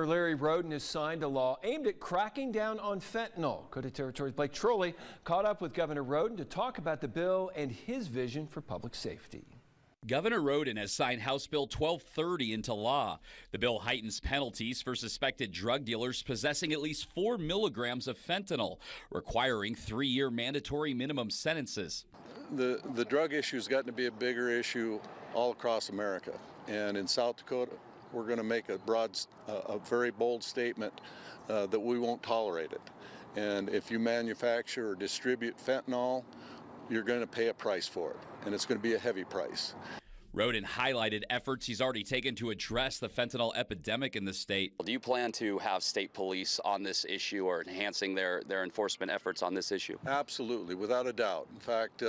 Larry Rhoden has signed a law aimed at cracking down on fentanyl. Dakota Territory's Blake Trolley caught up with Governor Rhoden to talk about the bill and his vision for public safety. Governor Rhoden has signed House Bill 1230 into law. The bill heightens penalties for suspected drug dealers possessing at least 4 milligrams of fentanyl, requiring 3-year mandatory minimum sentences. The drug issue has gotten to be a bigger issue all across America. And in South Dakota, we're going to make a very bold statement that we won't tolerate it. And if you manufacture or distribute fentanyl, you're going to pay a price for it, and it's going to be a heavy price. Rhoden highlighted efforts he's already taken to address the fentanyl epidemic in the state. Do you plan to have state police on this issue or enhancing their enforcement efforts on this issue? Absolutely, without a doubt. In fact,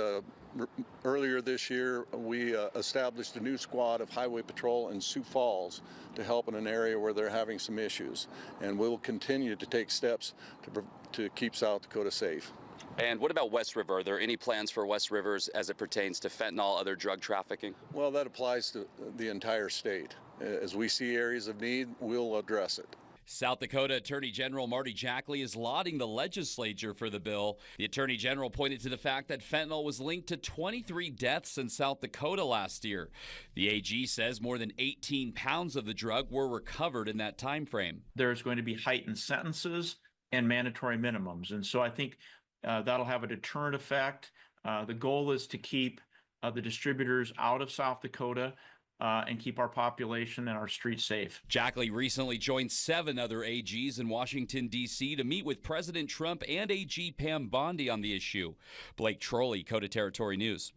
earlier this year, we established a new squad of Highway Patrol in Sioux Falls to help in an area where they're having some issues. And we'll continue to take steps to keep South Dakota safe. And what about West River? Are there any plans for West Rivers as it pertains to fentanyl, other drug trafficking? Well, that applies to the entire state. As we see areas of need, we'll address it. South Dakota Attorney General Marty Jackley is lauding the legislature for the bill. The Attorney General pointed to the fact that fentanyl was linked to 23 deaths in South Dakota last year. The AG says more than 18 pounds of the drug were recovered in that time frame. There's going to be heightened sentences and mandatory minimums. And so I think that'll have a deterrent effect. The goal is to keep the distributors out of South Dakota and keep our population and our streets safe. Jackley recently joined 7 other AGs in Washington, D.C. to meet with President Trump and AG Pam Bondi on the issue. Blake Trolley, Dakota Territory News.